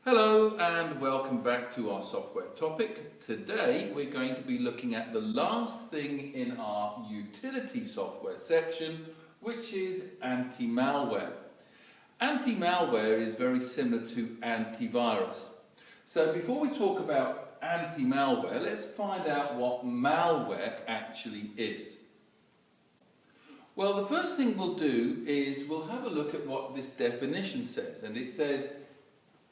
Hello and welcome back to our software topic. Today we're going to be looking at the last thing in our utility software section, which is anti-malware. Anti-malware is very similar to antivirus. So before we talk about anti-malware, let's find out what malware actually is. Well, the first thing we'll do is we'll have a look at what this definition says, and it says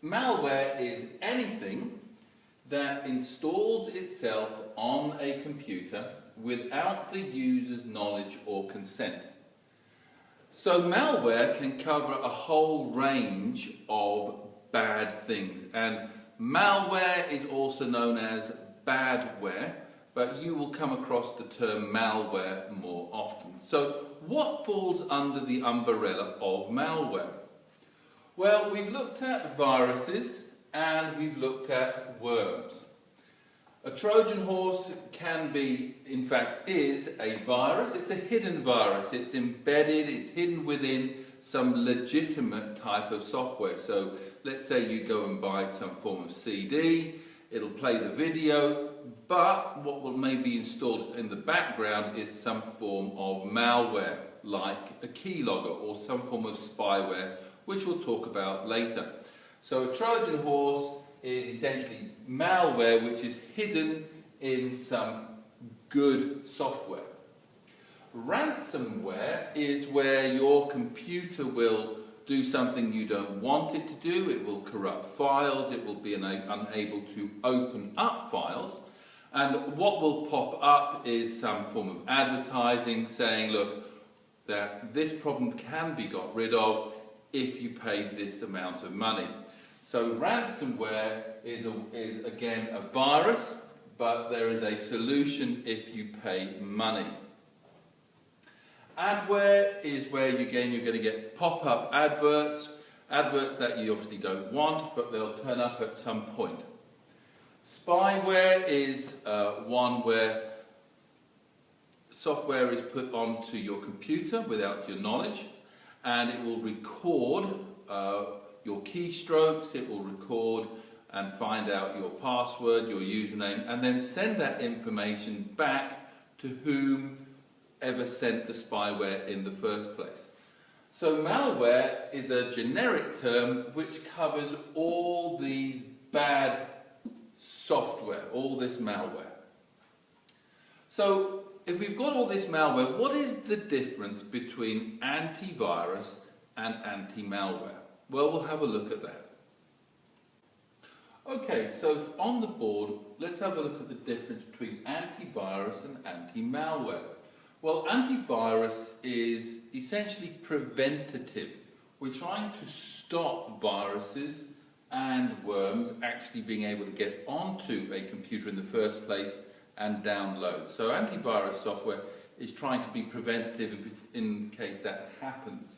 malware is anything that installs itself on a computer without the user's knowledge or consent. So malware can cover a whole range of bad things, and malware is also known as badware, but you will come across the term malware more often. So what falls under the umbrella of malware? Well, we've looked at viruses and we've looked at worms. A Trojan horse can be, in fact, is a virus. It's a hidden virus. It's embedded, it's hidden within some legitimate type of software. So let's say you go and buy some form of CD, it'll play the video, but what will maybe installed in the background is some form of malware, like a keylogger or some form of spyware, which we'll talk about later. So a Trojan horse is essentially malware which is hidden in some good software. Ransomware is where your computer will do something you don't want it to do. It will corrupt files, it will be unable to open up files, and what will pop up is some form of advertising saying, look, that this problem can be got rid of if you pay this amount of money. So ransomware is again a virus, but there is a solution if you pay money. Adware is where you're going to get pop-up adverts that you obviously don't want, but they'll turn up at some point. Spyware is one where software is put onto your computer without your knowledge, and it will record your keystrokes, it will record and find out your password, your username, and then send that information back to whomever sent the spyware in the first place. So malware is a generic term which covers all these bad software, all this malware. So if we've got all this malware, what is the difference between antivirus and anti-malware? Well, we'll have a look at that. Okay, so on the board, let's have a look at the difference between antivirus and anti-malware. Well, antivirus is essentially preventative. We're trying to stop viruses and worms actually being able to get onto a computer in the first place and download. So antivirus software is trying to be preventative in case that happens.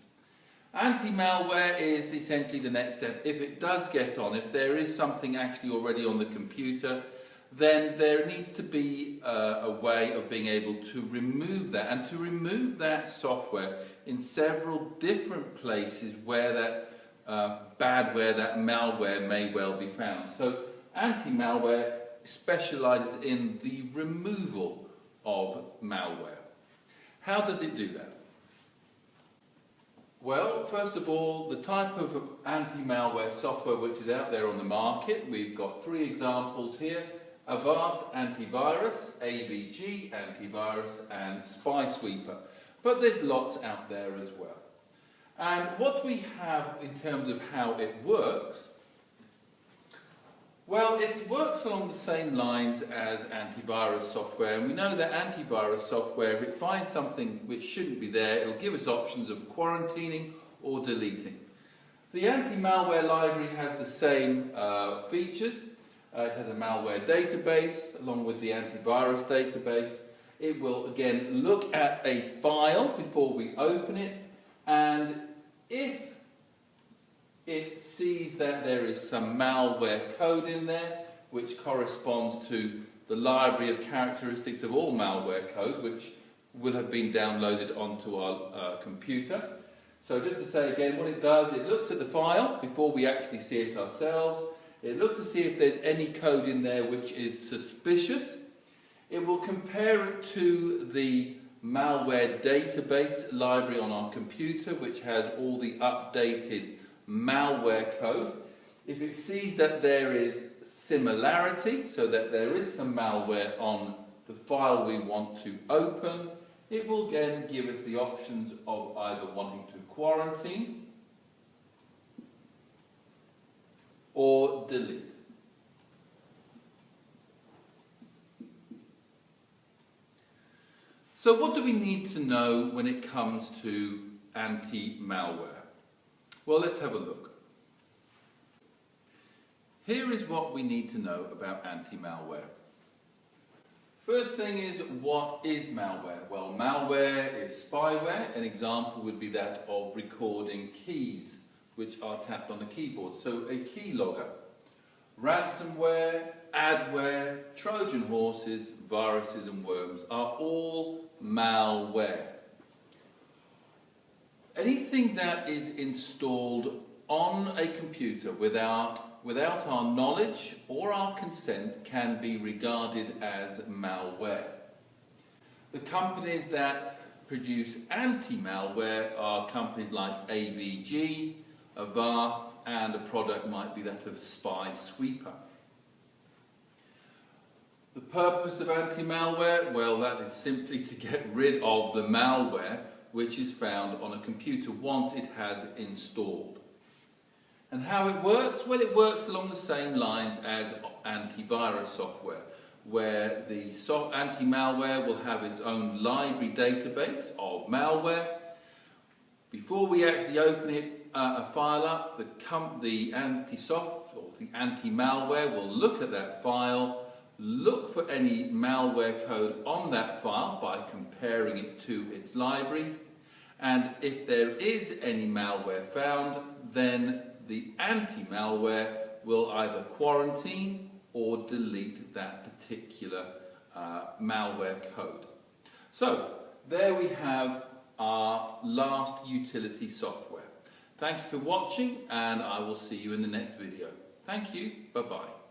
Anti-malware is essentially the next step. If it does get on, if there is something actually already on the computer, then there needs to be a way of being able to remove that, and to remove that software in several different places where that badware, that malware may well be found. So anti-malware specializes in the removal of malware. How does it do that? Well, first of all, the type of anti-malware software which is out there on the market, we've got three examples here: Avast Antivirus, AVG Antivirus, and SpySweeper. But there's lots out there as well. And what we have in terms of how it works, well, it works along the same lines as antivirus software, and we know that antivirus software, if it finds something which shouldn't be there, it'll give us options of quarantining or deleting. The anti-malware library has the same features. It has a malware database along with the antivirus database. It will again look at a file before we open it, and if it sees that there is some malware code in there which corresponds to the library of characteristics of all malware code which will have been downloaded onto our computer. So just to say again what it does, it looks at the file before we actually see it ourselves. It looks to see if there's any code in there which is suspicious. It will compare it to the malware database library on our computer, which has all the updated malware code. If it sees that there is similarity, so that there is some malware on the file we want to open, it will then give us the options of either wanting to quarantine or delete. So what do we need to know when it comes to anti-malware? Well, let's have a look. Here is what we need to know about anti-malware. First thing is, what is malware? Well, malware is spyware. An example would be that of recording keys which are tapped on the keyboard, so a keylogger. Ransomware, adware, Trojan horses, viruses and worms are all malware. Anything that is installed on a computer without our knowledge or our consent can be regarded as malware. The companies that produce anti-malware are companies like AVG, Avast, and a product might be that of Spy Sweeper. The purpose of anti-malware? Well, that is simply to get rid of the malware which is found on a computer once it has installed. And how it works? Well, it works along the same lines as antivirus software, where the anti-malware will have its own library database of malware. Before we actually open a file up, the anti-soft or the anti-malware will look at that file, look for any malware code on that file by comparing it to its library, and if there is any malware found, then the anti-malware will either quarantine or delete that particular malware code. So, there we have our last utility software. Thank you for watching, and I will see you in the next video. Thank you. Bye-bye.